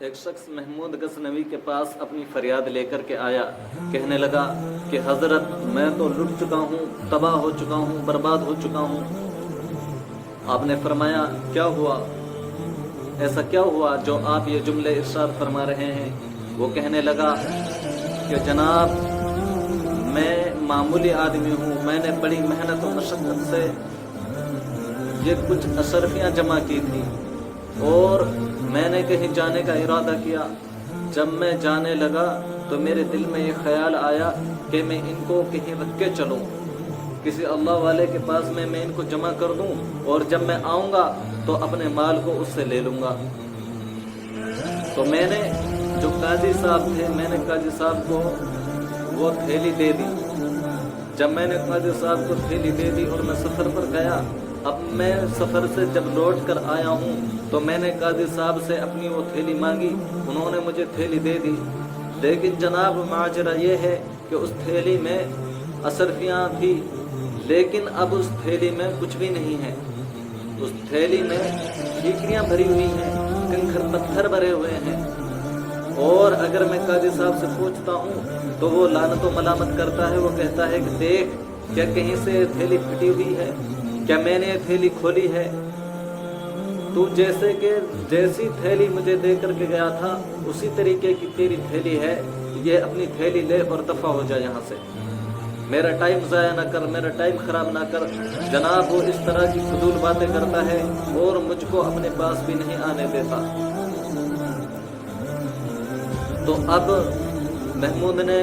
ایک شخص محمود غزنوی کے پاس اپنی فریاد لے کر کے آیا، کہنے لگا کہ حضرت میں تو لٹ چکا ہوں، تباہ ہو چکا ہوں، برباد ہو چکا ہوں۔ آپ نے فرمایا کیا ہوا؟ ایسا کیا ہوا جو آپ یہ جملے ارشاد فرما رہے ہیں؟ وہ کہنے لگا کہ جناب میں معمولی آدمی ہوں، میں نے بڑی محنت و مشقت سے یہ کچھ اشرفیاں جمع کی تھی اور میں نے کہیں جانے کا ارادہ کیا۔ جب میں جانے لگا تو میرے دل میں یہ خیال آیا کہ میں ان کو کہیں رکھ کے چلوں، کسی اللہ والے کے پاس میں ان کو جمع کر دوں اور جب میں آؤں گا تو اپنے مال کو اس سے لے لوں گا۔ تو میں نے جو قاضی صاحب تھے، میں نے قاضی صاحب کو وہ تھیلی دے دی۔ جب میں نے قاضی صاحب کو تھیلی دے دی اور میں سفر پر گیا، اب میں سفر سے جب لوٹ کر آیا ہوں تو میں نے قاضی صاحب سے اپنی وہ تھیلی مانگی، انہوں نے مجھے تھیلی دے دی، لیکن جناب ماجرا یہ ہے کہ اس تھیلی میں اشرفیاں تھی، لیکن اب اس تھیلی میں کچھ بھی نہیں ہے۔ اس تھیلی میں ٹھیکریاں بھری ہوئی ہیں، کنکر پتھر بھرے ہوئے ہیں، اور اگر میں قاضی صاحب سے پوچھتا ہوں تو وہ لعنت و ملامت کرتا ہے، وہ کہتا ہے کہ دیکھ کیا کہیں سے یہ تھیلی پھٹی ہوئی ہے، کیا میں نے یہ تھیلی کھولی ہے؟ تو جیسی تھیلی مجھے دے کر کے گیا تھا اسی طریقے کی تیری تھیلی ہے، یہ اپنی تھیلی لے اور دفع ہو جا یہاں سے، میرا ٹائم ضائع نہ کر، میرا ٹائم خراب نہ کر۔ جناب وہ اس طرح کی فضول باتیں کرتا ہے اور مجھ کو اپنے پاس بھی نہیں آنے دیتا۔ تو اب محمود نے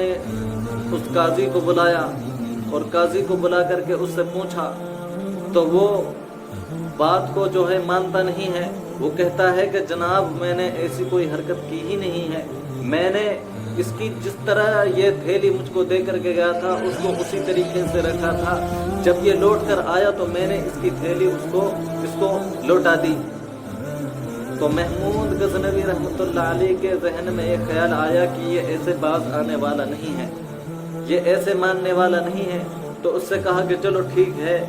اس قاضی کو بلایا اور قاضی کو بلا کر کے اس سے پوچھا تو وہ بات کو جو ہے مانتا نہیں ہے۔ وہ کہتا ہے کہ جناب میں نے ایسی کوئی حرکت کی ہی نہیں ہے، میں نے اس کی جس طرح یہ تھیلی مجھ کو دے کر کے گیا تھا اس کو اسی طریقے سے رکھا تھا، جب یہ لوٹ کر آیا تو میں نے اس کی تھیلی اس کو لوٹا دی۔ تو محمود غزنوی رحمۃ اللہ علیہ کے ذہن میں یہ خیال آیا کہ یہ ایسے باز آنے والا نہیں ہے، یہ ایسے ماننے والا نہیں ہے۔ تو اس سے کہا کہ چلو ٹھیک ہے،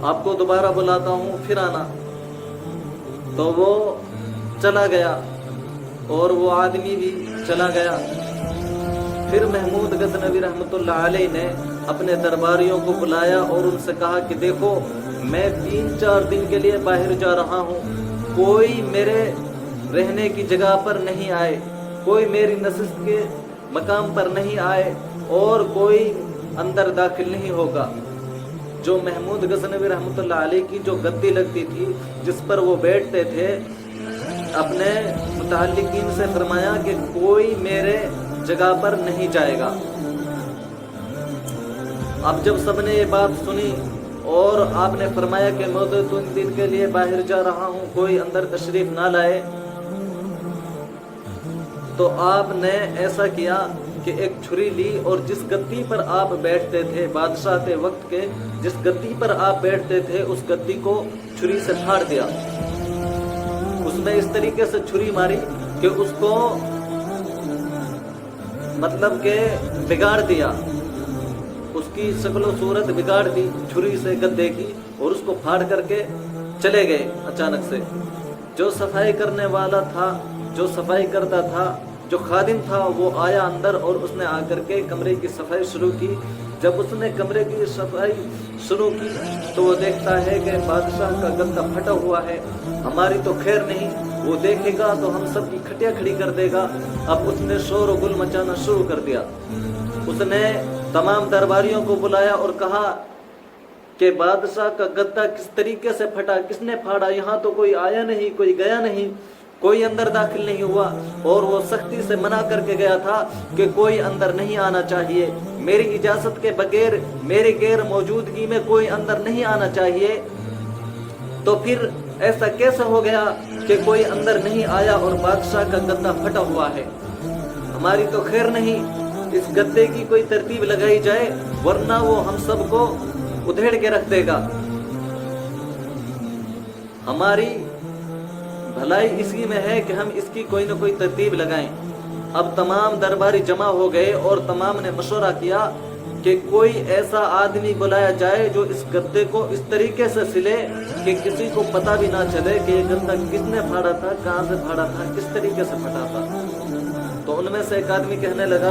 آپ کو دوبارہ بلاتا ہوں، پھر آنا۔ تو وہ چلا گیا اور وہ آدمی بھی چلا گیا۔ پھر محمود غزنوی رحمۃ اللہ علیہ نے اپنے درباریوں کو بلایا اور ان سے کہا کہ دیکھو میں 3-4 دن کے لیے باہر جا رہا ہوں، کوئی میرے رہنے کی جگہ پر نہیں آئے، کوئی میری نشست کے مقام پر نہیں آئے اور کوئی اندر داخل نہیں ہوگا۔ جو محمود غزنوی رحمۃ اللہ علیہ کی جو گدی لگتی تھی جس پر وہ بیٹھتے تھے، اپنے متعلقین سے فرمایا کہ کوئی میرے جگہ پر نہیں جائے گا۔ اب جب سب نے یہ بات سنی اور آپ نے فرمایا کہ میں 2 دن کے لیے باہر جا رہا ہوں، کوئی اندر تشریف نہ لائے، تو آپ نے ایسا کیا کہ ایک چھری لی اور جس گدی پر آپ بیٹھتے تھے، بادشاہ کے وقت کے جس گدی پر آپ بیٹھتے تھے، اس گدی کو چھری سے پھاڑ دیا۔ اس میں اس طریقے سے چھری ماری کہ اس کو مطلب کہ بگاڑ دیا، اس کی شکل و صورت بگاڑ دی چھری سے گدے کی، اور اس کو پھاڑ کر کے چلے گئے اچانک سے۔ جو صفائی کرنے والا تھا، جو صفائی کرتا تھا، جو خادم تھا، وہ آیا اندر اور اس نے آ کر کے کمرے کی صفائی شروع کی۔ جب اس نے کمرے کی صفائی شروع کی تو وہ دیکھتا ہے کہ بادشاہ کا گدا پھٹا ہوا ہے، ہماری تو خیر نہیں، وہ دیکھے گا تو ہم سب کی کھٹیاں کھڑی کر دے گا۔ اب اس نے شور و گل مچانا شروع کر دیا۔ اس نے تمام درباریوں کو بلایا اور کہا کہ بادشاہ کا گدا کس طریقے سے پھٹا، کس نے پھاڑا؟ یہاں تو کوئی آیا نہیں، کوئی گیا نہیں، کوئی اندر داخل نہیں ہوا، اور وہ سختی سے منع کر کے گیا تھا کہ کوئی اندر نہیں آنا چاہیے، میری اجازت کے بغیر، میری غیر موجودگی میں کوئی اندر نہیں آنا چاہیے۔ تو پھر ایسا کیسے ہو گیا کہ کوئی اندر نہیں آیا اور بادشاہ کا گدا پھٹا ہوا ہے؟ ہماری تو خیر نہیں، اس گدے کی کوئی ترتیب لگائی جائے ورنہ وہ ہم سب کو ادھیڑ کے رکھ دے گا۔ ہماری بھلائی اسی میں ہے کہ ہم اس کی کوئی نہ کوئی ترتیب لگائیں۔ اب تمام درباری جمع ہو گئے اور تمام نے مشورہ کیا کہ کوئی ایسا آدمی بلایا جائے جو اس گدے کو اس طریقے سے سلے کہ کہ کسی کو پتہ بھی نہ چلے کہ یہ گدا کس نے پھاڑا تھا, کہاں سے پھاڑا تھا, کس طریقے سے پھٹا تھا. تو ان میں سے ایک آدمی کہنے لگا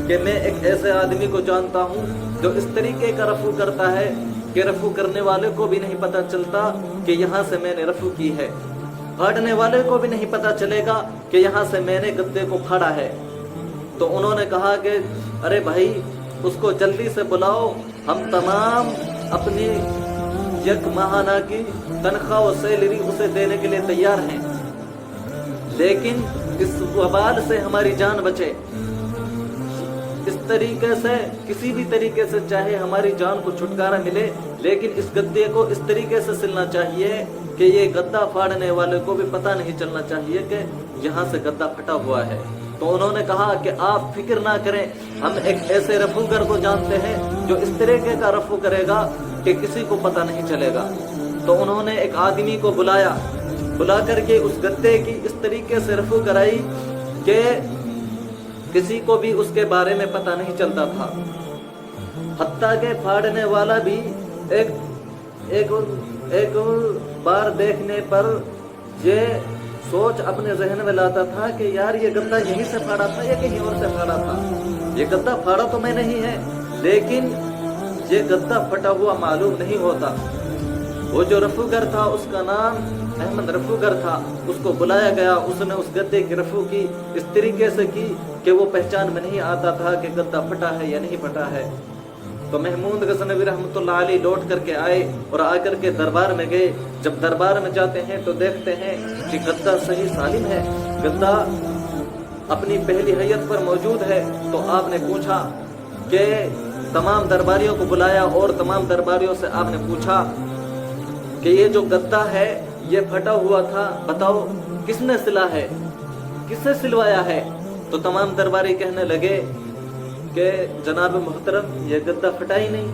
کہ میں ایک ایسے آدمی کو جانتا ہوں جو اس طریقے کا رفع کرتا ہے کہ رفع کرنے والے کو بھی نہیں پتہ چلتا کہ یہاں سے میں نے رفع کی ہے, پھاڑنے والے کو بھی نہیں پتہ چلے گا کہ یہاں سے میں نے گدے کو پھاڑا ہے. تو انہوں نے کہا کہ ارے بھائی اس کو جلدی سے بلاؤ, ہم تمام اپنی یک ماہانہ کی تنخواہ و سیلری اسے دینے کے لیے تیار ہیں, لیکن اس وبال سے ہماری جان بچے. اس طریقے سے کسی بھی طریقے سے چاہے ہماری جان کو چھٹکارا ملے, لیکن اس گدے کو اس طریقے سے سلنا چاہیے کہ یہ گدا پھاڑنے والے کو بھی پتہ نہیں چلنا چاہیے کہ یہاں سے گدا پھٹا ہوا ہے. تو انہوں نے کہا کہ آپ فکر نہ کریں, ہم ایک ایسے رفوگر کو جانتے ہیں جو اس طریقے کا رفع کرے گا کہ کسی کو پتہ نہیں چلے گا. تو انہوں نے ایک آدمی کو بلایا, بلا کر کے اس گدے کی اس طریقے سے رفع کرائی کہ کسی کو بھی اس کے بارے میں پتہ نہیں چلتا تھا. حتیٰ کہ پھاڑنے والا بھی ایک بار دیکھنے پر یہ سوچ اپنے ذہن میں لاتا تھا کہ یار یہ گدا یہیں سے پھاڑا تھا یا کہیں اور سے پھاڑا تھا. یہ گدا پھاڑا تو میں نہیں ہے, لیکن یہ گدا پھٹا ہوا معلوم نہیں ہوتا. وہ جو رفوگر تھا اس کا نام احمد رفوگر تھا, اس کو بلایا گیا, اس نے اس گدے کی رفع کی اس طریقے سے کی کہ وہ پہچان میں نہیں آتا تھا کہ گدا پھٹا ہے یا نہیں پھٹا ہے. تو محمود غزنوی رحمۃ اللہ علیہ لوٹ کر کے آئے اور آ کر کے دربار میں گئے. جب دربار میں جاتے ہیں تو دیکھتے ہیں کہ گدا صحیح سالم ہے, گدا اپنی پہلی حیت پر موجود ہے. تو آپ نے پوچھا کہ تمام درباریوں کو بلایا اور تمام درباریوں سے آپ نے پوچھا کہ یہ جو گدا ہے یہ پھٹا ہوا تھا, بتاؤ کس نے سلا ہے, کس سے سلوایا ہے. تو تمام درباری کہنے لگے کہ جناب محترم یہ گدا پھٹا ہی نہیں.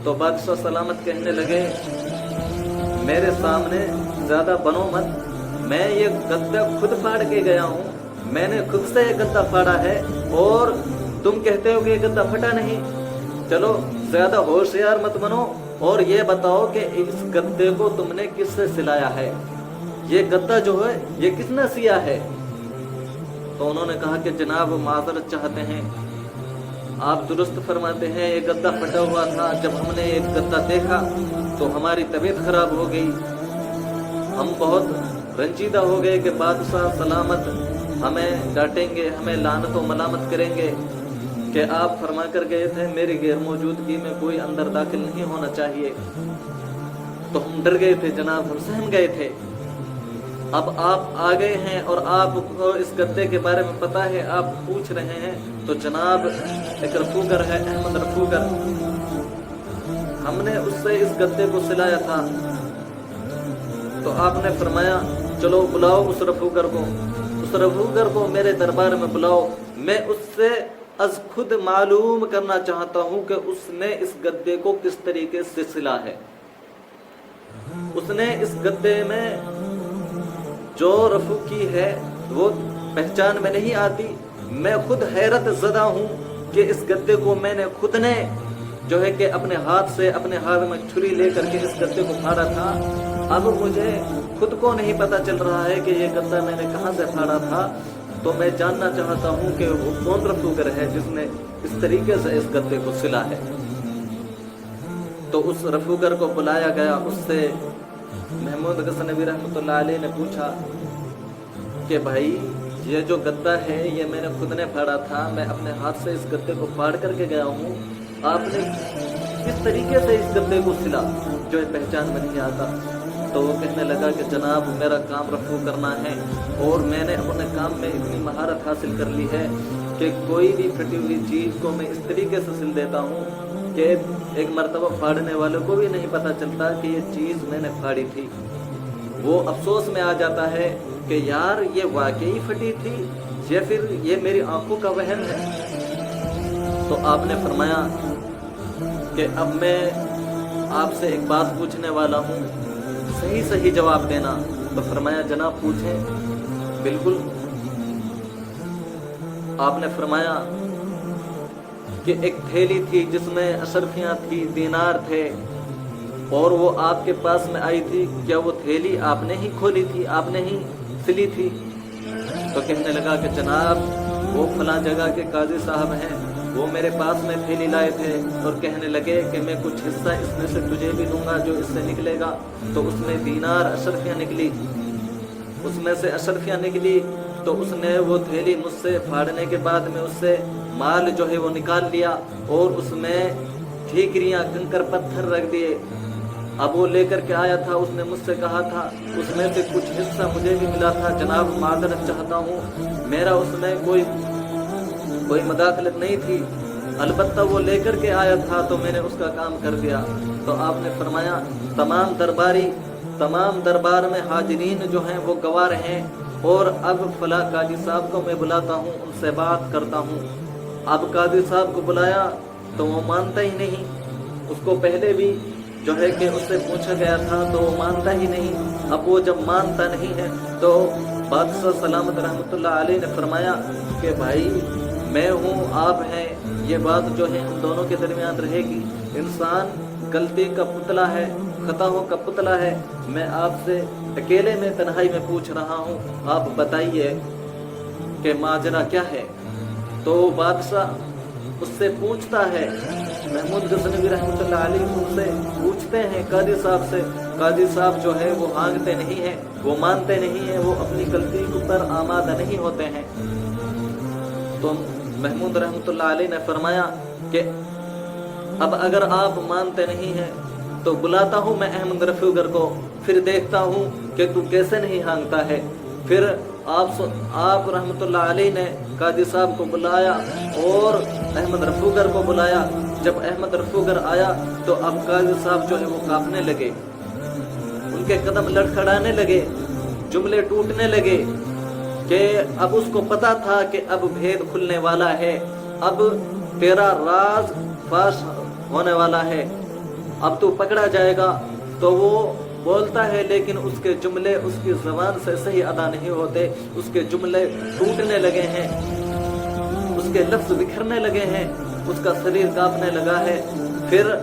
تو بادشاہ سلامت کہنے لگے میرے سامنے زیادہ بنو مت, میں یہ گدا خود پھاڑ کے گیا ہوں, میں نے خود سے یہ گدا پھاڑا ہے اور تم کہتے ہو کہ یہ گدا پھٹا نہیں. چلو زیادہ ہوشیار مت بنو اور یہ بتاؤ کہ اس گدے کو تم نے کس سے سلایا ہے, یہ گدا جو ہے یہ کس نے سیا ہے. تو انہوں نے کہا کہ جناب معذرت چاہتے ہیں, آپ درست فرماتے ہیں یہ گدا پھٹا ہوا تھا. جب ہم نے یہ گدا دیکھا تو ہماری طبیعت خراب ہو گئی, ہم بہت رنجیدہ ہو گئے کہ بادشاہ سلامت ہمیں ڈانٹیں گے, ہمیں لعنت و ملامت کریں گے کہ آپ فرما کر گئے تھے میری غیر موجودگی میں کوئی اندر داخل نہیں ہونا چاہیے. تو ہم ڈر گئے تھے جناب, ہم سہم گئے تھے. اب آپ آ گئے ہیں اور آپ کو اس گدے کے بارے میں پتا ہے, آپ پوچھ رہے ہیں. تو جناب ایک رفوگر ہے احمد رفوگر, ہم نے اس سے اس گدے کو سلایا تھا. تو آپ نے فرمایا چلو بلاؤ اس رفوگر کو, اس رفوگر کو میرے دربار میں بلاؤ, میں اس سے از خود معلوم کرنا چاہتا ہوں کہ اس نے اس گدے کو کس طریقے سے سلا ہے. اس نے اس گدے میں جو رفع کی ہے وہ پہچان میں نہیں آتی. میں خود حیرت زدہ ہوں کہ اس گدے کو میں نے خود نے جو ہے کہ اپنے ہاتھ سے اپنے ہاتھ میں چھری لے کر کے اس گدے کو پھاڑا تھا. اب مجھے خود کو نہیں پتا چل رہا ہے کہ یہ گدا میں نے کہاں سے پھاڑا تھا. تو میں جاننا چاہتا ہوں کہ وہ کون رفوگر ہے جس نے اس طریقے سے اس گدے کو سلا ہے. تو اس رفوگر کو بلایا گیا, اس سے محمود غزنوی رحمۃ اللہ علیہ نے پوچھا کہ بھائی یہ جو گدا ہے یہ میں نے خود نے پھاڑا تھا, میں اپنے ہاتھ سے اس گدے کو پھاڑ کر کے گیا ہوں, آپ نے کس طریقے سے اس گدے کو سلا جو پہچان میں نہیں آتا. تو وہ کہنے لگا کہ جناب میرا کام رفع کرنا ہے اور میں نے اپنے کام میں اتنی مہارت حاصل کر لی ہے کہ کوئی بھی پھٹی ہوئی چیز کو میں اس طریقے سے سل دیتا ہوں کہ ایک مرتبہ پھاڑنے والوں کو بھی نہیں پتہ چلتا کہ یہ چیز میں نے پھاڑی تھی. وہ افسوس میں آ جاتا ہے کہ یار یہ واقعی پھٹی تھی یا پھر یہ میری آنکھوں کا وہم ہے. تو آپ نے فرمایا کہ اب میں آپ سے ایک بات پوچھنے والا ہوں, صحیح جواب دینا. تو فرمایا جناب پوچھیں. بالکل. آپ نے فرمایا کہ ایک تھیلی تھی جس میں اشرفیاں تھی, دینار تھے اور وہ آپ کے پاس میں آئی تھی، کیا وہ تھیلی آپ نے ہی کھولی تھی، آپ نے ہی سلی تھی؟ تو کہنے لگا کہ جناب وہ فلاں جگہ کے قاضی صاحب ہیں، وہ میرے پاس میں تھیلی لائے تھے اور کہنے لگے کہ میں کچھ حصہ اس میں سے تجھے بھی دوں گا جو اس سے نکلے گا۔ تو اس میں دینار اشرفیاں نکلی، اس میں سے اشرفیاں نکلی، تو اس نے وہ تھیلی مجھ سے پھاڑنے کے بعد میں اس سے مال جو ہے وہ نکال لیا اور اس میں ٹھیکریاں کنکر پتھر رکھ دیے۔ اب وہ لے کر کے آیا تھا، اس نے مجھ سے کہا تھا اس میں سے کچھ حصہ مجھے بھی ملا تھا، جناب معذرت چاہتا ہوں، میرا اس میں کوئی مداخلت نہیں تھی، البتہ وہ لے کر کے آیا تھا تو میں نے اس کا کام کر دیا۔ تو آپ نے فرمایا تمام دربار میں حاضرین جو ہیں وہ گواہ ہیں، اور اب فلاں قاضی صاحب کو میں بلاتا ہوں، ان سے بات کرتا ہوں۔ اب قاضی صاحب کو بلایا تو وہ مانتا ہی نہیں، اس کو پہلے بھی جو ہے کہ اس سے پوچھا گیا تھا تو وہ مانتا ہی نہیں۔ اب وہ جب مانتا نہیں ہے تو بادشاہ سلامت رحمۃ اللہ علیہ نے فرمایا کہ بھائی میں ہوں، آپ ہیں، یہ بات جو ہے ہم دونوں کے درمیان رہے گی۔ انسان غلطی کا پتلا ہے، خطاؤں کا پتلا ہے، میں آپ سے اکیلے میں تنہائی میں پوچھ رہا ہوں، آپ بتائیے کہ ماجرا کیا ہے۔ تو بادشاہ اس سے پوچھتا ہے، محمود غزنوی رحمۃ اللہ علیہ ان سے پوچھتے ہیں قاضی صاحب سے، قاضی صاحب جو ہے وہ ہانگتے نہیں ہیں، وہ مانتے نہیں ہیں، وہ اپنی غلطی پر آمادہ نہیں ہوتے ہیں۔ تو محمود رحمۃ اللہ علیہ نے فرمایا کہ اب اگر آپ مانتے نہیں ہیں تو بلاتا ہوں میں احمد رفیع کو، پھر دیکھتا ہوں کہ تو کیسے نہیں ہانگتا ہے۔ پھر آپ رحمۃ اللہ علیہ نے قاضی صاحب کو بلایا اور احمد رفیع کو بلایا۔ جب احمد رفیع آیا تو اب قاضی صاحب جو ہے وہ کانپنے لگے، ان کے قدم لڑکھڑانے لگے، جملے ٹوٹنے لگے کہ اب اس کو پتا تھا کہ اب بھید کھلنے والا ہے، اب تیرا راز فاش ہونے والا ہے، اب تو پکڑا جائے گا۔ تو وہ بولتا ہے لیکن اس کے جملے اس کی زبان سے صحیح ادا نہیں ہوتے، اس کے جملے ٹوٹنے لگے ہیں، اس کے لفظ بکھرنے لگے ہیں، اس کا شریر کانپنے لگا ہے۔ پھر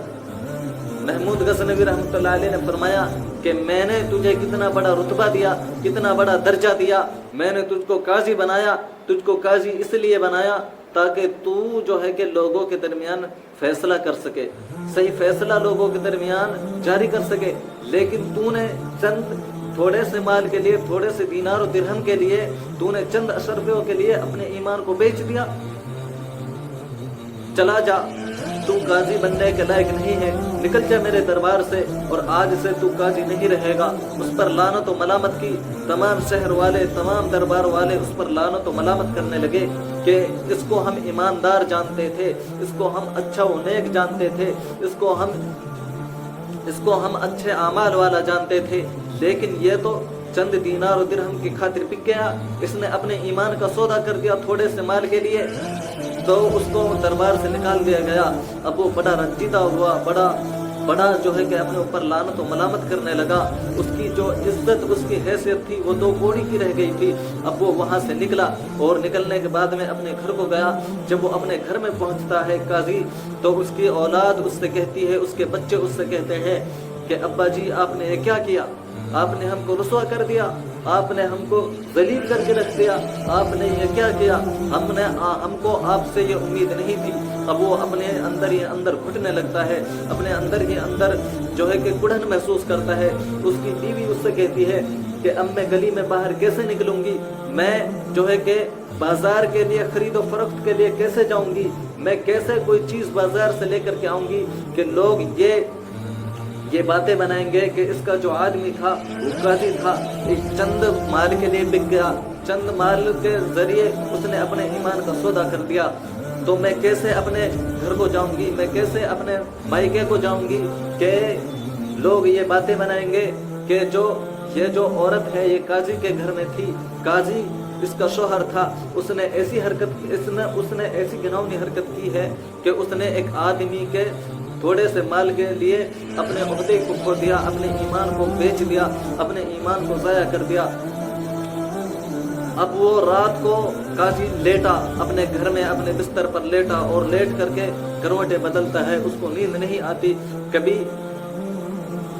محمود غزنوی رحمۃ اللہ علیہ نے فرمایا کہ میں نے تجھے کتنا بڑا رتبہ دیا، کتنا بڑا درجہ دیا، میں نے تجھ کو قاضی بنایا، تجھ کو قاضی اس لیے بنایا تاکہ تو جو ہے کہ لوگوں کے درمیان فیصلہ کر سکے، صحیح فیصلہ لوگوں کے درمیان جاری کر سکے، لیکن تو نے چند تھوڑے سے مال کے لیے، تھوڑے سے دینار و درہم کے لیے، تو نے چند اشرفیوں کے لیے اپنے ایمان کو بیچ دیا۔ چلا جا، تو قاضی بننے کے لائق نہیں ہے، نکل جا میرے دربار سے، اور آج سے تو قاضی نہیں رہے گا۔ اس پر لعنت و ملامت کی، تمام شہر والے، تمام دربار والے اس پر لعنت و ملامت کرنے لگے کہ اس کو ہم ایماندار جانتے تھے، اس کو ہم اچھا و نیک جانتے تھے، اس کو ہم اچھے اعمال والا جانتے تھے، لیکن یہ تو چند دینار و درہم کی خاطر بک گیا، اس نے اپنے ایمان کا سودا کر دیا تھوڑے سے مال کے لیے۔ تو اس کو دربار سے نکال دیا گیا۔ اب وہ بڑا رنجیدہ ہوا، بڑا جو ہے کہ اپنے اوپر لعنت و ملامت کرنے لگا۔ اس کی جو عزت، اس کی حیثیت تھی وہ 2 کوڑی کی رہ گئی تھی۔ اب وہ وہاں سے نکلا اور نکلنے کے بعد میں اپنے گھر کو گیا۔ جب وہ اپنے گھر میں پہنچتا ہے قاضی، تو اس کی اولاد اس سے کہتی ہے، اس کے بچے اس سے کہتے ہیں کہ ابا جی آپ نے یہ کیا کیا، آپ نے ہم کو رسوا کر دیا، آپ نے ہم کو ذلیل کر کے رکھ دیا، آپ نے یہ کیا کیا، ہم کو آپ سے یہ امید نہیں تھی۔ اب وہ اپنے اندر ہی اندر گھٹنے لگتا ہے، اپنے اندر ہی اندر جو ہے کہ گڑھن محسوس کرتا ہے۔ اس کی بیوی اس سے کہتی ہے کہ اب میں گلی میں باہر کیسے نکلوں گی، میں جو ہے کہ بازار کے لیے خرید و فروخت کے لیے کیسے جاؤں گی، میں کیسے کوئی چیز بازار سے لے کر کے آؤں گی کہ لوگ یہ باتیں بنائیں گے کہ اس کا جو آدمی تھا وہ قاضی تھا، ایک چند مال کے لیے بک گیا، چند مال کے ذریعے اس نے اپنے ایمان کا سودا کر دیا۔ تو میں کیسے اپنے گھر کو جاؤں گی، میں کیسے اپنے مائکے کو جاؤں گی کہ لوگ یہ باتیں بنائیں گے کہ یہ جو عورت ہے یہ قاضی کے گھر میں تھی، قاضی اس کا شوہر تھا، اس نے ایسی گناؤنی حرکت کی ہے کہ اس نے ایک آدمی کے تھوڑے سے مال کے لیے اپنے عہدے کو کھو دیا، اپنے ایمان کو بیچ دیا، اپنے ایمان کو ضائع کر دیا۔ اب وہ رات کو قاضی لیٹا اپنے گھر میں، اپنے بستر پر لیٹا اور لیٹ کر کے کروٹیں بدلتا ہے، اس کو نیند نہیں آتی، کبھی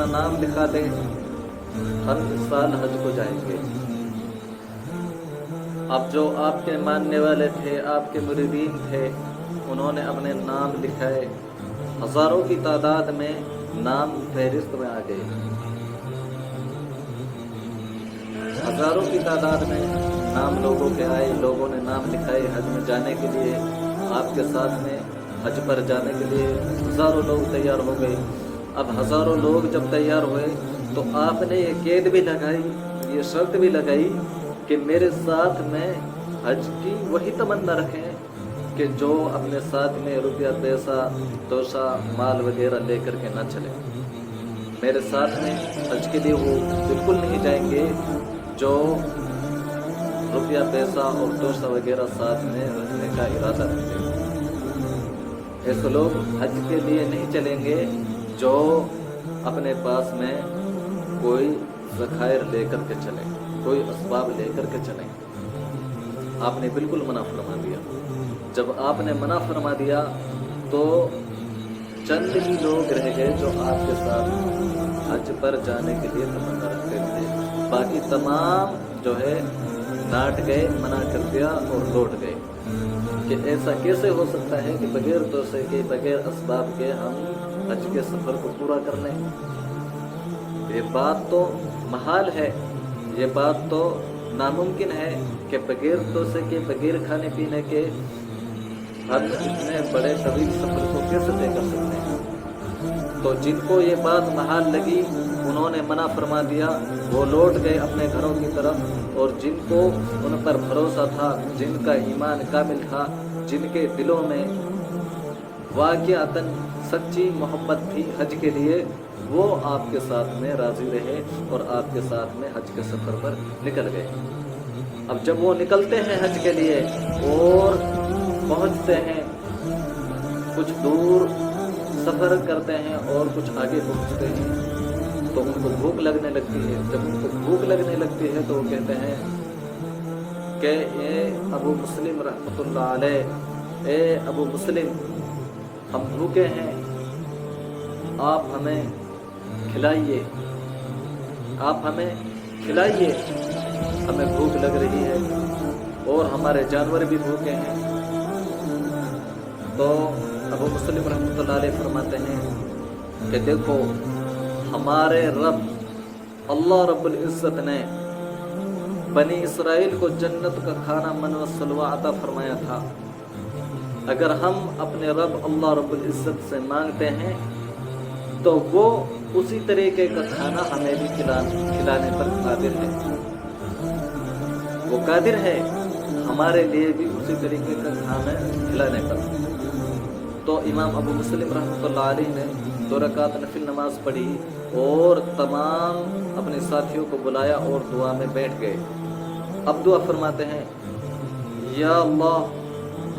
اپنا نام لکھا دیں، ہم اس سال حج کو جائیں گے۔ اب جو آپ کے ماننے والے تھے، آپ کے مریدین تھے، انہوں نے اپنے نام لکھائے، ہزاروں کی تعداد میں نام فہرست میں آ گئے، ہزاروں کی تعداد میں نام لوگوں کے آئے، لوگوں نے نام لکھائے حج میں جانے کے لیے، آپ کے ساتھ میں حج پر جانے کے لیے ہزاروں لوگ تیار ہو گئے۔ اب ہزاروں لوگ جب تیار ہوئے تو آپ نے یہ قید بھی لگائی، یہ شرط بھی لگائی کہ میرے ساتھ میں حج کی وہی تمنا رکھیں کہ جو اپنے ساتھ میں روپیہ پیسہ توشہ مال وغیرہ لے کر کے نہ چلے۔ میرے ساتھ میں حج کے لیے وہ بالکل نہیں جائیں گے جو روپیہ پیسہ اور توشہ وغیرہ ساتھ میں رکھنے کا ارادہ رکھتے ہیں۔ ایسے لوگ حج کے لیے نہیں چلیں گے جو اپنے پاس میں کوئی ذخائر لے کر کے چلیں، کوئی اسباب لے کر کے چلیں۔ آپ نے بالکل منع فرما دیا۔ جب آپ نے منع فرما دیا تو چند ہی لوگ رہ گئے جو آپ کے ساتھ حج پر جانے کے لیے تمنا رکھتے تھے، باقی تمام جو ہے ڈانٹ گئے، منع کر دیا اور لوٹ گئے کہ ایسا کیسے ہو سکتا ہے کہ بغیر توشے کے، بغیر اسباب کے ہم حج کے سفر کو پورا کر لیں۔ یہ بات تو محال ہے، یہ بات تو ناممکن ہے کہ بغیر توشے کے، بغیر کھانے پینے کے ہم اتنے بڑے طویل سفر کو کیسے طے کر سکتے ہیں۔ تو جن کو یہ بات محال لگی انہوں نے منع فرما دیا، وہ لوٹ گئے اپنے گھروں کی طرف، اور جن کو ان پر بھروسہ تھا، جن کا ایمان کامل تھا، جن کے دلوں میں واقعتاً سچی محبت تھی حج کے لیے، وہ آپ کے ساتھ میں راضی رہے اور آپ کے ساتھ میں حج کے سفر پر نکل گئے۔ اب جب وہ نکلتے ہیں حج کے لیے اور پہنچتے ہیں، کچھ دور سفر کرتے ہیں اور کچھ آگے پہنچتے ہیں تو ان کو بھوک لگنے لگتی ہے۔ جب ان کو بھوک لگنے لگتی ہے تو وہ کہتے ہیں کہ اے ابو مسلم رحمۃ اللہ علیہ، اے ابو مسلم، ہم بھوکے ہیں، آپ ہمیں کھلائیے، آپ ہمیں کھلائیے، ہمیں بھوک لگ رہی ہے اور ہمارے جانور بھی بھوکے ہیں۔ تو ابو مسلم رحمۃ اللہ علیہ فرماتے ہیں کہ دیکھو، ہمارے رب اللہ رب العزت نے بنی اسرائیل کو جنت کا کھانا من و سلوہ عطا فرمایا تھا۔ اگر ہم اپنے رب اللہ رب العزت سے مانگتے ہیں تو وہ اسی طریقے کا کھانا ہمیں بھی کھلانے پر قادر ہے، وہ قادر ہے ہمارے لیے بھی اسی طریقے کا کھانا کھلانے پر۔ تو امام ابو مسلم رحمۃ اللہ علیہ نے 2 رکعت نفل نماز پڑھی اور تمام اپنے ساتھیوں کو بلایا اور دعا میں بیٹھ گئے۔ اب دعا فرماتے ہیں، یا اللہ،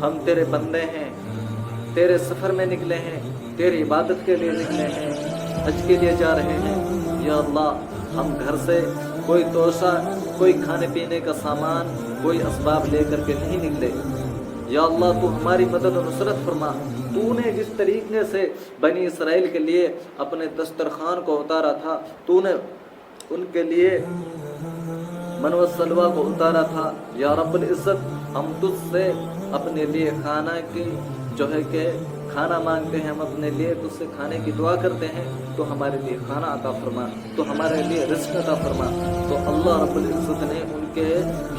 ہم تیرے بندے ہیں، تیرے سفر میں نکلے ہیں، تیری عبادت کے لیے نکلے ہیں، حج کے لیے جا رہے ہیں۔ یا اللہ، ہم گھر سے کوئی توشہ، کوئی کھانے پینے کا سامان، کوئی اسباب لے کر کے نہیں نکلے۔ یا اللہ، تو ہماری مدد و نصرت فرما۔ تو نے جس طریقے سے بنی اسرائیل کے لیے اپنے دسترخوان کو اتارا تھا، تو نے ان کے لیے من و سلوہ کو اتارا تھا، یا رب العزت، ہم تجھ سے اپنے لیے کھانا کی جو ہے کہ کھانا مانگتے ہیں، ہم اپنے لیے تجھ سے کھانے کی دعا کرتے ہیں، تو ہمارے لیے کھانا عطا فرما، تو ہمارے لیے رزق عطا فرما۔ تو اللہ رب العزت نے ان کے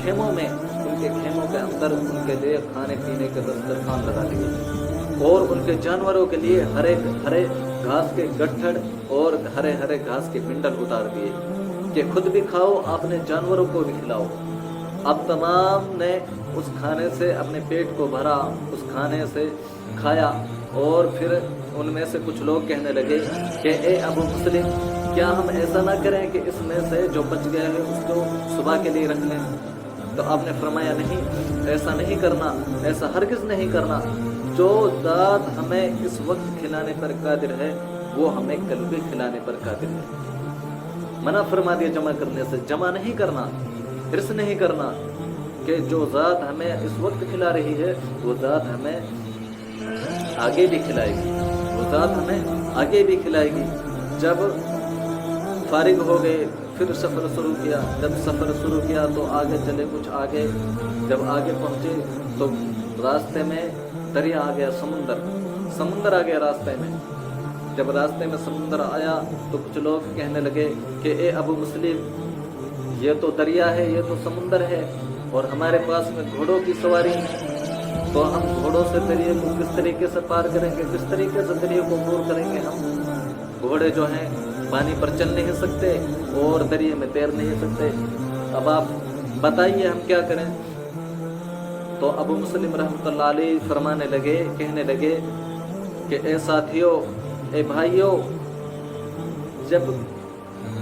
خیموں میں، ان کے خیموں کے اندر ان کے لیے کھانے پینے کے دسترخوان لگا دیے اور ان کے جانوروں کے لیے ہرے ہرے گھاس کے گٹھڑ اور ہرے ہرے گھاس کے پنڈل اتار دیے کہ خود بھی کھاؤ، اپنے جانوروں کو بھی کھلاؤ۔ اب تمام نے اس کھانے سے اپنے پیٹ کو بھرا، اس کھانے سے کھایا، اور پھر ان میں سے کچھ لوگ کہنے لگے کہ اے ابو مسلم، کیا ہم ایسا نہ کریں کہ اس میں سے جو بچ گیا ہے اس کو صبح کے لیے رکھ لیں؟ تو آپ نے فرمایا نہیں، ایسا نہیں کرنا، ایسا ہرگز نہیں کرنا۔ جو ذات ہمیں اس وقت کھلانے پر قادر ہے وہ ہمیں کل بھی کھلانے پر قادر ہے۔ منع فرما دیا جمع کرنے سے، جمع نہیں کرنا، حرص نہیں کرنا کہ جو ذات ہمیں اس وقت کھلا رہی ہے وہ ذات ہمیں آگے بھی کھلائے گی، وہ ذات ہمیں آگے بھی کھلائے گی۔ جب فارغ ہو گئے، پھر سفر شروع کیا۔ جب سفر شروع کیا تو آگے چلے، کچھ آگے، جب آگے پہنچے تو راستے میں دریا آ گیا، سمندر آ گیا راستے میں۔ جب راستے میں سمندر آیا تو کچھ لوگ کہنے لگے کہ اے ابو مسلم، یہ تو دریا ہے، یہ تو سمندر ہے، اور ہمارے پاس میں گھوڑوں کی سواری ہے، تو ہم گھوڑوں سے دریا کو کس طریقے سے پار کریں گے، کس طریقے سے دریا کو عبور کریں گے؟ ہم گھوڑے جو ہیں پانی پر چل نہیں سکتے اور دریا میں تیر نہیں سکتے، اب آپ بتائیے ہم کیا کریں؟ تو ابو مسلم رحمۃ اللہ علیہ فرمانے لگے، کہنے لگے کہ اے ساتھیوں، اے بھائیوں، جب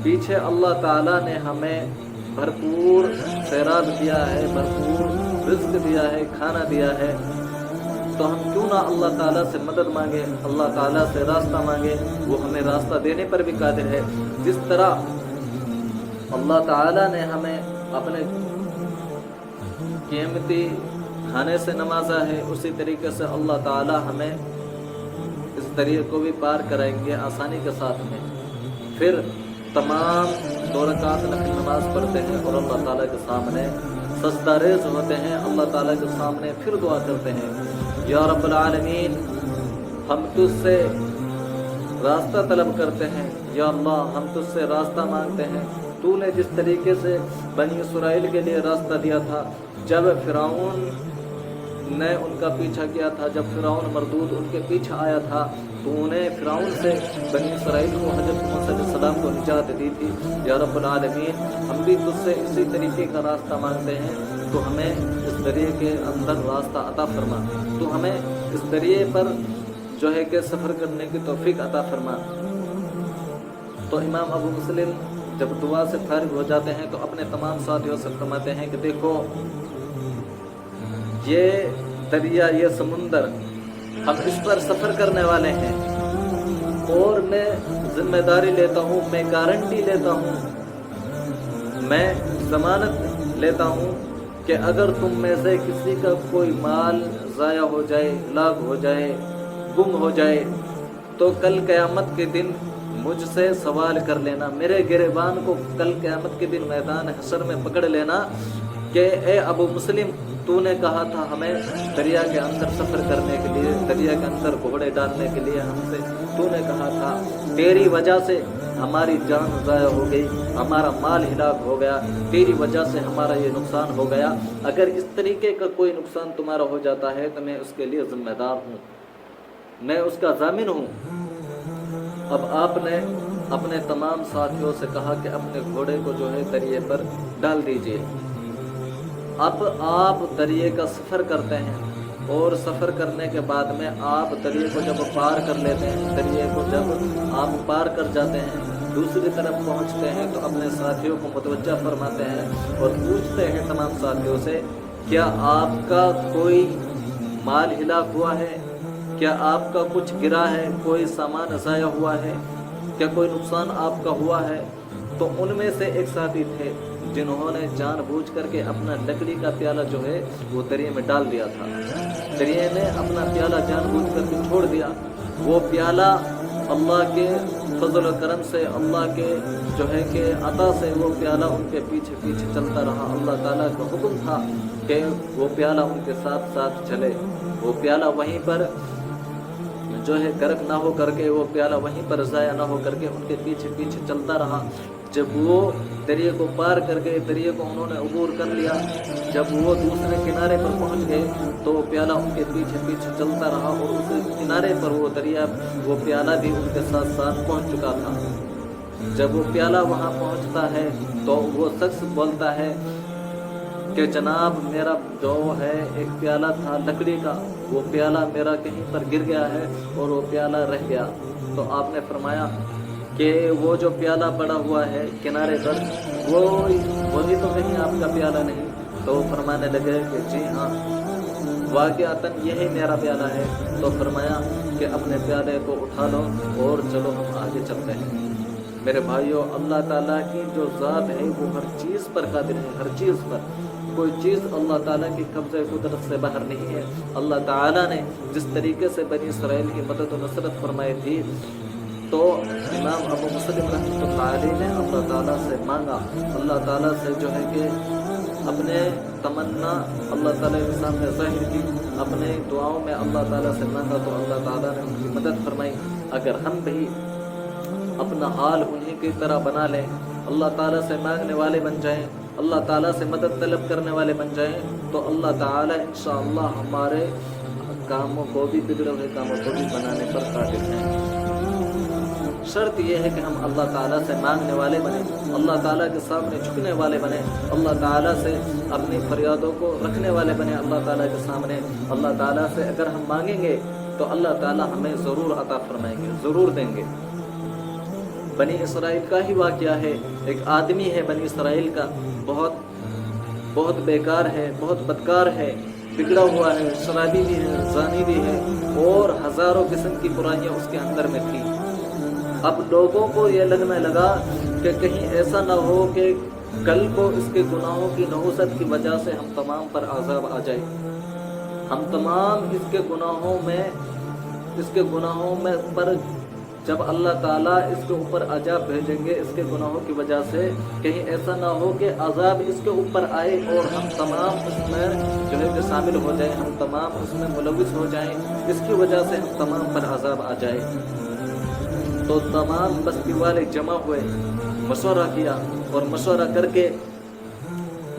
پیچھے اللہ تعالیٰ نے ہمیں بھرپور خیرات دیا ہے، بھرپور رزق دیا ہے، کھانا دیا ہے، تو ہم کیوں نہ اللہ تعالیٰ سے مدد مانگے، اللہ تعالیٰ سے راستہ مانگے؟ وہ ہمیں راستہ دینے پر بھی قادر ہے۔ جس طرح اللہ تعالیٰ نے ہمیں اپنے قیمتی کھانے سے نوازا ہے، اسی طریقے سے اللہ تعالیٰ ہمیں اس دریا کو بھی پار کرائیں گے آسانی کے ساتھ میں۔ پھر تمام 2 رکعت نفل نماز پڑھتے ہیں اور اللہ تعالیٰ کے سامنے سجدہ ریز ہوتے ہیں، اللہ تعالیٰ کے سامنے پھر دعا کرتے ہیں، یا رب العالمین، ہم تجھ سے راستہ طلب کرتے ہیں، یا اللہ ہم تجھ سے راستہ مانگتے ہیں۔ تو نے جس طریقے سے بنی اسرائیل کے لیے راستہ دیا تھا، جب فرعون نے ان کا پیچھا کیا تھا، جب فرعون مردود ان کے پیچھے آیا تھا، تو انہیں فرعون سے بنی اسرائیل کو، حضرت موسیٰ علیہ السلام کو نجات دی تھی۔ یا رب العالمین، ہم بھی تجھ سے اسی طریقے کا راستہ مانگتے ہیں، تو ہمیں اس دریا کے اندر راستہ عطا فرما، تو ہمیں اس دریا پر جو ہے کہ سفر کرنے کی توفیق عطا فرما۔ تو امام ابو مسلم جب دعا سے فارغ ہو جاتے ہیں تو اپنے تمام ساتھیوں سے فرماتے ہیں کہ دیکھو، یہ دریا، یہ سمندر، ہم اس پر سفر کرنے والے ہیں، اور میں ذمہ داری لیتا ہوں، میں گارنٹی لیتا ہوں، میں ضمانت لیتا ہوں کہ اگر تم میں سے کسی کا کوئی مال ضائع ہو جائے، ہلاک ہو جائے، گم ہو جائے، تو کل قیامت کے دن مجھ سے سوال کر لینا، میرے گریبان کو کل قیامت کے دن میدان حشر میں پکڑ لینا کہ اے ابو مسلم، تو نے کہا تھا ہمیں دریا کے اندر سفر کرنے کے لیے، دریا کے اندر گھوڑے ڈالنے کے لیے ہم سے تو نے کہا تھا، تیری وجہ سے ہماری جان ضائع ہو گئی، ہمارا مال ہلاک ہو گیا، تیری وجہ سے ہمارا یہ نقصان ہو گیا، اگر اس طریقے کا کوئی نقصان تمہارا ہو جاتا ہے تو میں اس کے لیے ذمہ دار ہوں، میں اس کا ضامن ہوں۔ اب آپ نے اپنے تمام ساتھیوں سے کہا کہ اپنے گھوڑے کو جو ہے دریا پر ڈال دیجئے۔ اب آپ دریا کا سفر کرتے ہیں، اور سفر کرنے کے بعد میں آپ دریا کو جب پار کر لیتے ہیں، دریا کو جب آپ پار کر جاتے ہیں، دوسری طرف پہنچتے ہیں تو اپنے ساتھیوں کو متوجہ فرماتے ہیں اور پوچھتے ہیں تمام ساتھیوں سے، کیا آپ کا کوئی مال ہلاک ہوا ہے؟ کیا آپ کا کچھ گرا ہے؟ کوئی سامان ضائع ہوا ہے؟ کیا کوئی نقصان آپ کا ہوا ہے؟ تو ان میں سے ایک ساتھی تھے جنہوں نے جان بوجھ کر کے اپنا لکڑی کا پیالہ جو ہے وہ دریا میں ڈال دیا تھا، دریا نے اپنا پیالہ جان بوجھ کر کے چھوڑ دیا۔ وہ پیالہ اللہ کے فضل و کرم سے، اللہ کے جو ہے کہ عطا سے وہ پیالہ ان کے پیچھے پیچھے چلتا رہا۔ اللہ تعالیٰ کا حکم تھا کہ وہ پیالہ ان کے ساتھ ساتھ چلے، وہ پیالہ وہیں پر جو ہے غرق نہ ہو کر کے، وہ پیالہ وہیں پر ضائع نہ ہو کر کے ان کے پیچھے پیچھے چلتا رہا۔ جب وہ دریا کو پار کر گئے، دریا کو انہوں نے عبور کر لیا، جب وہ دوسرے کنارے پر پہنچ گئے تو وہ پیالہ ان کے پیچھے پیچھے چلتا رہا، اور اس کنارے پر وہ دریا، وہ پیالہ بھی ان کے ساتھ ساتھ پہنچ چکا تھا۔ جب وہ پیالہ وہاں پہنچتا ہے تو وہ شخص بولتا ہے کہ جناب، میرا جو ہے ایک پیالہ تھا لکڑی کا، وہ پیالہ میرا کہیں پر گر گیا ہے اور وہ پیالہ رہ گیا۔ تو آپ نے فرمایا کہ وہ جو پیالہ پڑا ہوا ہے کنارے پر، وہی تو کہیں آپ کا پیالہ نہیں؟ تو وہ فرمانے لگے کہ جی ہاں، واقعتاً یہی میرا پیالہ ہے۔ تو فرمایا کہ اپنے پیالے کو اٹھا لو اور چلو ہم آگے چلتے ہیں۔ میرے بھائیوں، اللہ تعالیٰ کی جو ذات ہے وہ ہر چیز پر قادر ہے، ہر چیز پر، کوئی چیز اللہ تعالیٰ کی قبضہ قدرت سے باہر نہیں ہے۔ اللہ تعالیٰ نے جس طریقے سے بنی اسرائیل کی مدد و نصرت فرمائی تھی تو امام ابو مسلم رحمۃ اللہ علیہ نے اللہ تعالیٰ سے مانگا، اللہ تعالیٰ سے جو ہے کہ اپنے تمنا اللہ تعالیٰ کے سامنے ظاہر کی، اپنے دعاؤں میں اللہ تعالیٰ سے مانگا تو اللہ تعالیٰ نے ان کی مدد فرمائی۔ اگر ہم بھی اپنا حال انہی کی طرح بنا لیں، اللہ تعالیٰ سے مانگنے والے بن جائیں، اللہ تعالیٰ سے مدد طلب کرنے والے بن جائیں، تو اللہ تعالیٰ انشاءاللہ ہمارے کاموں کو بھی، بگڑے ہوئے کاموں کو بھی بنانے پر قادر ہیں۔ شرط یہ ہے کہ ہم اللہ تعالیٰ سے مانگنے والے بنیں، اللہ تعالیٰ کے سامنے جھکنے والے بنیں، اللہ تعالیٰ سے اپنی فریادوں کو رکھنے والے بنیں اللہ تعالیٰ کے سامنے۔ اللہ تعالیٰ سے اگر ہم مانگیں گے تو اللہ تعالیٰ ہمیں ضرور عطا فرمائیں گے، ضرور دیں گے۔ بنی اسرائیل کا ہی واقعہ ہے، ایک آدمی ہے بنی اسرائیل کا، بہت بیکار ہے، بہت بدکار ہے، بگڑا ہوا ہے، شرابی بھی ہے، زانی بھی ہے، اور ہزاروں قسم کی برائیاں اس کے اندر میں تھی۔ اب لوگوں کو یہ لگنے لگا کہ کہیں ایسا نہ ہو کہ کل کو اس کے گناہوں کی نحوست کی وجہ سے ہم تمام پر عذاب آ جائے، ہم تمام اس کے گناہوں میں پر جب اللہ تعالیٰ اس کے اوپر عذاب بھیجیں گے اس کے گناہوں کی وجہ سے، کہیں ایسا نہ ہو کہ عذاب اس کے اوپر آئے اور ہم تمام اس میں جو ہے کہ شامل ہو جائیں، ہم تمام اس میں ملوث ہو جائیں، اس کی وجہ سے ہم تمام پر عذاب آ جائے۔ تو تمام بستی والے جمع ہوئے، مشورہ کیا، اور مشورہ کر کے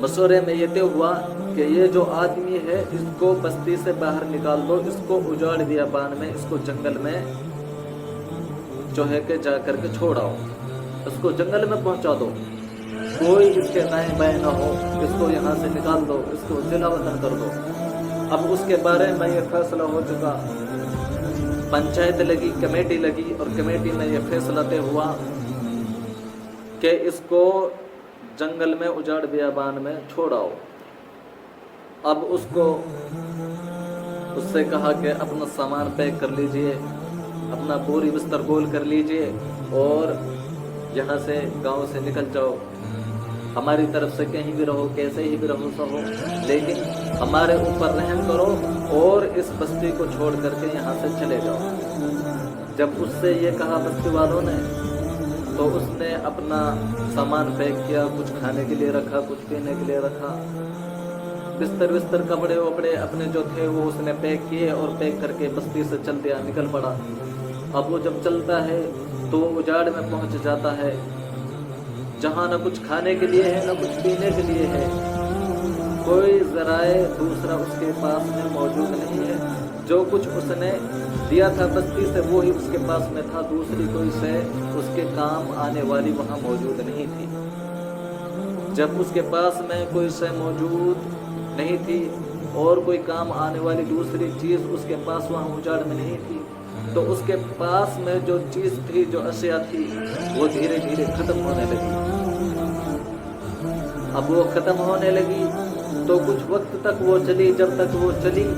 مشورے میں یہ طے ہوا کہ یہ جو آدمی ہے اس کو بستی سے باہر نکال دو، اس کو اجاڑ بیابان میں، اس کو جنگل میں جو ہے کہ جا کر کے چھوڑاؤ، اس کو جنگل میں پہنچا دو، کوئی اس کے دائیں بائیں نہ ہو، اس کو یہاں سے نکال دو، اس کو ضلع وطن کر دو۔ اب اس کے بارے میں یہ فیصلہ ہو چکا، پنچایت لگی، کمیٹی لگی، اور کمیٹی میں یہ فیصلہ طے ہوا کہ اس کو جنگل میں اجاڑ بیابان میں چھوڑاؤ۔ اب اس سے کہا کہ اپنا سامان پیک کر لیجئے، اپنا بوری بستر گول کر لیجئے اور یہاں سے گاؤں سے نکل جاؤ، ہماری طرف سے کہیں بھی رہو، کیسے ہی بھی رہو سہو، لیکن ہمارے اوپر رحم کرو اور اس بستی کو چھوڑ کر کے یہاں سے چلے جاؤ۔ جب اس سے یہ کہا بستی والوں نے تو اس نے اپنا سامان پیک کیا، کچھ کھانے کے لیے رکھا، کچھ پینے کے لیے رکھا، بستر کپڑے وپڑے اپنے جو تھے وہ اس نے پیک کیے اور پیک کر کے بستی سے چل دیا، نکل پڑا۔ اب وہ جب چلتا ہے تو وہ اجاڑ میں پہنچ جاتا ہے جہاں نہ کچھ کھانے کے لیے ہے نہ کچھ پینے کے لیے ہے، کوئی ذرائع دوسرا اس کے پاس میں موجود نہیں ہے، جو کچھ اس نے دیا تھا بستی سے وہی اس کے پاس میں تھا، دوسری کوئی شے اس کے کام آنے والی وہاں موجود نہیں تھی۔ جب اس کے پاس میں کوئی شے موجود نہیں تھی اور کوئی کام آنے والی دوسری چیز اس کے پاس وہاں اجاڑ میں نہیں تھی، تو اس کے پاس میں جو چیز تھی، جو اشیاء تھی، وہ دھیرے دھیرے ختم ہونے لگی۔ اب وہ ختم ہونے لگی تو کچھ وقت تک وہ چلی، جب تک وہ چلی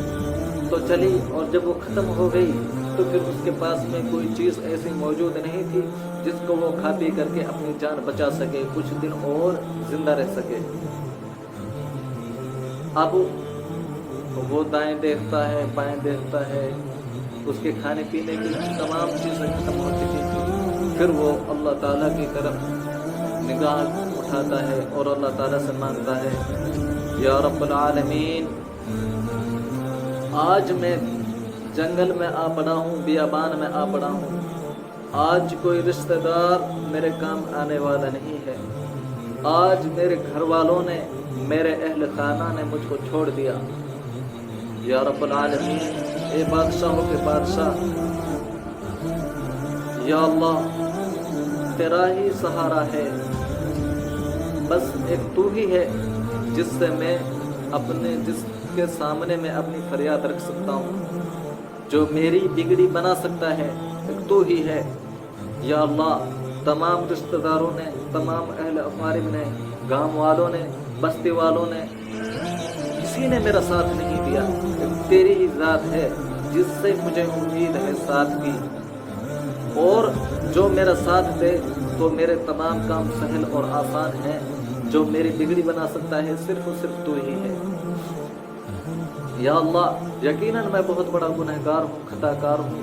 تو چلی، اور جب وہ ختم ہو گئی تو پھر اس کے پاس میں کوئی چیز ایسی موجود نہیں تھی جس کو وہ کھا پی کر کے اپنی جان بچا سکے، کچھ دن اور زندہ رہ سکے۔ اب وہ دائیں دیکھتا ہے، بائیں دیکھتا ہے، اس کے کھانے پینے کی تمام چیزیں ختم ہو چکی تھی۔ پھر وہ اللہ تعالیٰ کی طرف نگاہ اٹھاتا ہے اور اللہ تعالیٰ سے مانگتا ہے، یا رب العالمین، آج میں جنگل میں آ پڑا ہوں، بیابان میں آ پڑا ہوں، آج کوئی رشتہ دار میرے کام آنے والا نہیں ہے، آج میرے گھر والوں نے، میرے اہل خانہ نے مجھ کو چھوڑ دیا۔ یا رب العالمین، اے بادشاہوں کے بادشاہ، یا اللہ، تیرا ہی سہارا ہے، بس ایک تو ہی ہے جس سے میں جس کے سامنے میں اپنی فریاد رکھ سکتا ہوں، جو میری بگڑی بنا سکتا ہے، ایک تو ہی ہے۔ یا اللہ، تمام رشتہ داروں نے، تمام اہل اقارب نے، گاؤں والوں نے، بستی والوں نے، کسی نے میرا ساتھ نہیں دیا، تیری ہی ذات ہے جس سے مجھے امید ہے ساتھ کی، اور جو میرا ساتھ دے تو میرے تمام کام سہل اور آسان ہیں، جو میری بگڑی بنا سکتا ہے صرف اور صرف تو ہی ہے۔ یا اللہ، یقیناً میں بہت بڑا گنہگار ہوں، خطا کار ہوں،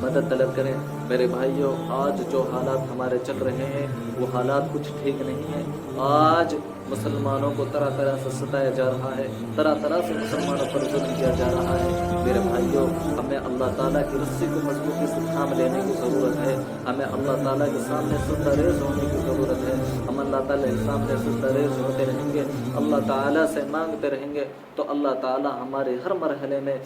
مدد طلب کریں۔ میرے بھائیوں، آج جو حالات ہمارے چل رہے ہیں وہ حالات کچھ ٹھیک نہیں ہیں۔ آج مسلمانوں کو طرح طرح سے ستایا جا رہا ہے، طرح طرح سے مسلمانوں پر ظلم کیا جا رہا ہے۔ میرے بھائیوں، ہمیں اللہ تعالیٰ کی رسی کو مضبوطی سے تھام لینے کی ضرورت ہے۔ ہمیں اللہ تعالیٰ کے سامنے سجدہ ریز ہونے کی ضرورت ہے۔ ہم اللہ تعالیٰ کے سامنے سجدہ ریز ہوتے رہیں گے، اللہ تعالیٰ سے مانگتے رہیں گے، تو اللہ تعالیٰ ہمارے ہر مرحلے میں،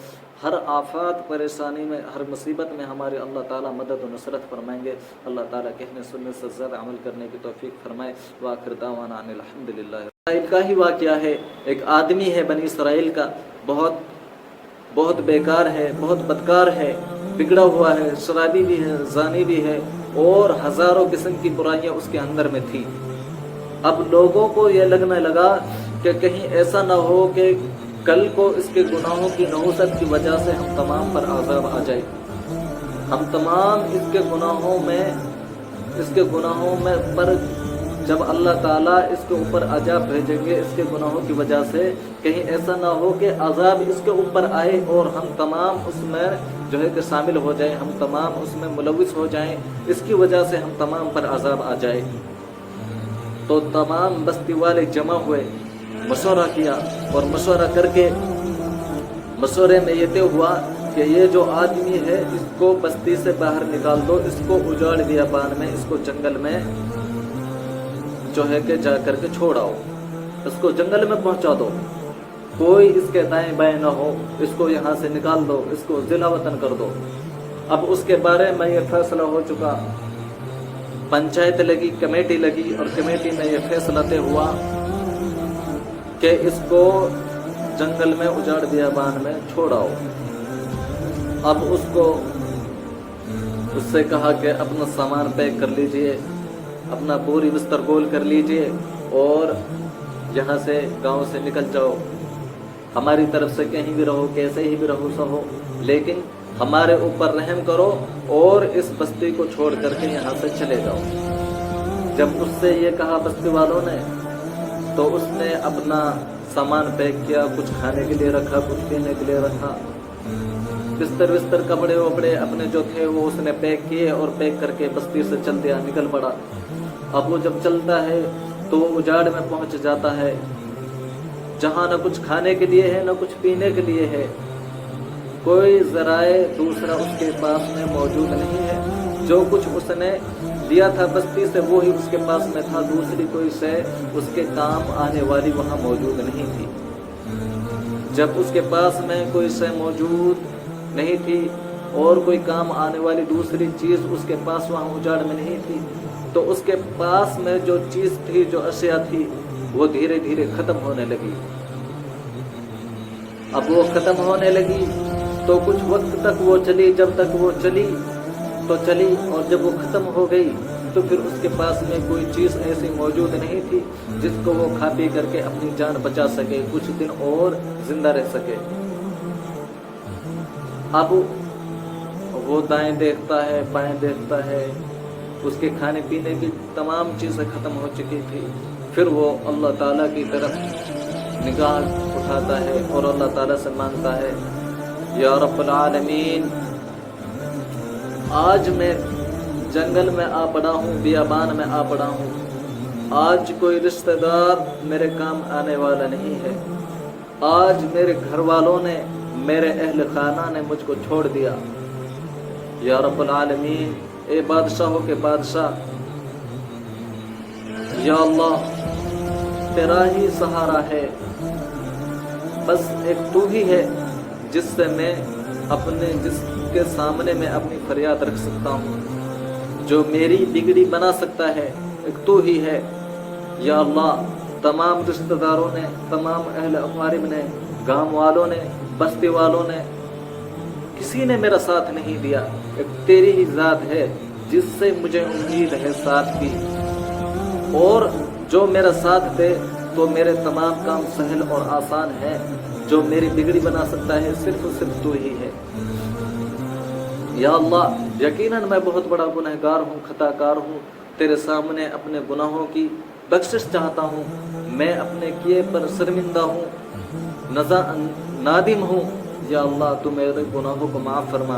ہر آفات پریشانی میں، ہر مصیبت میں ہماری اللہ تعالیٰ مدد و نصرت فرمائیں گے۔ اللہ تعالیٰ کہنے سننے سے زیادہ عمل کرنے کی توفیق فرمائے۔ وآخر دعوانا ان الحمدللہ۔ اسرائیل کا ہی واقعہ ہے، ایک آدمی ہے بنی اسرائیل کا، بہت بیکار ہے، بہت بدکار ہے، بگڑا ہوا ہے، شرابی بھی ہے، زانی بھی ہے، اور ہزاروں قسم کی برائیاں اس کے اندر میں تھی۔ اب لوگوں کو یہ لگنے لگا کہ کہیں ایسا نہ ہو کہ کل کو اس کے گناہوں کی نحوست کی وجہ سے ہم تمام پر عذاب آ جائے، ہم تمام اس کے گناہوں میں پر جب اللہ تعالیٰ اس کے اوپر عذاب بھیجیں گے اس کے گناہوں کی وجہ سے، کہیں ایسا نہ ہو کہ عذاب اس کے اوپر آئے اور ہم تمام اس میں جو ہے کہ شامل ہو جائیں، ہم تمام اس میں ملوث ہو جائیں، اس کی وجہ سے ہم تمام پر عذاب آ جائے۔ تو تمام بستی والے جمع ہوئے، مشورہ کیا، اور مشورہ کر کے مشورے میں یہ طے ہوا کہ یہ جو آدمی ہے اس کو بستی سے باہر نکال دو، اس کو اجاڑ بیابان میں، اس کو جنگل میں جو ہے کہ جا کر کے چھوڑ آؤ، اس کو جنگل میں پہنچا دو، کوئی اس کے دائیں بائیں نہ ہو، اس کو یہاں سے نکال دو، اس کو ضلع وطن کر دو۔ اب اس کے بارے میں یہ فیصلہ ہو چکا، پنچایت لگی، کمیٹی لگی، اور کمیٹی میں یہ فیصلہ طے ہوا کہ اس کو جنگل میں اجاڑ بیابان میں چھوڑاؤ۔ اب اس سے کہا کہ اپنا سامان پیک کر لیجئے، اپنا بوری بستر گول کر لیجئے، اور یہاں سے گاؤں سے نکل جاؤ، ہماری طرف سے کہیں بھی رہو، کیسے ہی بھی رہو سہو، لیکن ہمارے اوپر رحم کرو اور اس بستی کو چھوڑ کر کے یہاں سے چلے جاؤ۔ جب اس سے یہ کہا بستی والوں نے، تو اس نے اپنا سامان پیک کیا، کچھ کھانے کے لیے رکھا، کچھ پینے کے لیے رکھا، بستر کپڑے وپڑے اپنے جو تھے وہ اس نے پیک کیے، اور پیک کر کے بستی سے چل دیا، نکل پڑا۔ اب وہ جب چلتا ہے تو وہ اجاڑ میں پہنچ جاتا ہے، جہاں نہ کچھ کھانے کے لیے ہے، نہ کچھ پینے کے لیے ہے، کوئی ذرائع دوسرا اس کے پاس میں موجود نہیں ہے۔ جو کچھ اس نے لیا تھا بستی سے وہی اس کے پاس میں تھا، دوسری کوئی شے اس کے کام آنے والی وہاں موجود نہیں تھی۔ جب اس کے پاس میں کوئی شے موجود نہیں تھی اور کوئی کام آنے والی دوسری چیز اس کے پاس وہاں اجاڑ میں نہیں تھی، تو اس کے پاس میں جو چیز تھی، جو اشیاء تھی، وہ دھیرے دھیرے ختم ہونے لگی۔ اب وہ ختم ہونے لگی تو کچھ وقت تک وہ چلی، جب تک وہ چلی تو چلی، اور جب وہ ختم ہو گئی تو پھر اس کے پاس میں کوئی چیز ایسی موجود نہیں تھی جس کو وہ کھا پی کر کے اپنی جان بچا سکے، کچھ دن اور زندہ رہ سکے۔ اب وہ دائیں دیکھتا ہے، بائیں دیکھتا ہے، اس کے کھانے پینے کی تمام چیزیں ختم ہو چکی تھی۔ پھر وہ اللہ تعالیٰ کی طرف نگاہ اٹھاتا ہے اور اللہ تعالیٰ سے مانگتا ہے، یا رب العالمین، آج میں جنگل میں آ پڑا ہوں، بیابان میں آ پڑا ہوں، آج کوئی رشتہ دار میرے کام آنے والا نہیں ہے، آج میرے گھر والوں نے، میرے اہل خانہ نے مجھ کو چھوڑ دیا۔ یا رب العالمین، اے بادشاہوں کے بادشاہ، یا اللہ، تیرا ہی سہارا ہے، بس ایک تو ہی ہے جس کے سامنے میں اپنی فریاد رکھ سکتا ہوں، جو میری بگڑی بنا سکتا ہے، ایک تو ہی ہے۔ یا اللہ، تمام رشتہ داروں نے، تمام اہل اقارب نے، گاؤں والوں نے، بستی والوں نے، کسی نے میرا ساتھ نہیں دیا، ایک تیری ہی ذات ہے جس سے مجھے امید ہے ساتھ کی، اور جو میرا ساتھ دے تو میرے تمام کام سہل اور آسان ہیں، جو میری بگڑی بنا سکتا ہے صرف تو ہی ہے۔ یا اللہ، یقیناً میں بہت بڑا گنہگار ہوں، خطا کار ہوں، تیرے سامنے اپنے گناہوں کی بخشش چاہتا ہوں، میں اپنے کیے پر شرمندہ ہوں، نادم ہوں۔ یا اللہ، تو میرے گناہوں کو معاف فرما۔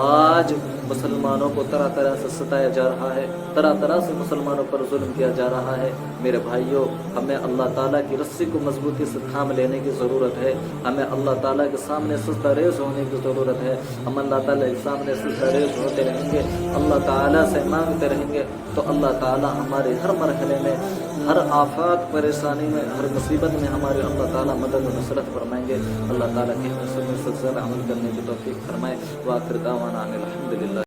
آج مسلمانوں کو طرح طرح سے ستایا جا رہا ہے، طرح طرح سے مسلمانوں پر ظلم کیا جا رہا ہے۔ میرے بھائیوں، ہمیں اللہ تعالیٰ کی رسی کو مضبوطی سے تھام لینے کی ضرورت ہے، ہمیں اللہ تعالیٰ کے سامنے سجدہ ریز ہونے کی ضرورت ہے۔ ہم اللہ تعالیٰ کے سامنے سجدہ ریز ہوتے رہیں گے، اللہ تعالیٰ سے مانگتے رہیں گے، تو اللہ تعالیٰ ہمارے ہر مرحلے میں، ہر آفات پریشانی میں، ہر مصیبت میں ہمارے اللہ تعالیٰ مدد و نصرت فرمائیں گے۔ اللہ تعالیٰ کی سلسلے میں عمل کرنے کی توفیق فرمائے۔ وآخر دعوانا ان الحمد للہ۔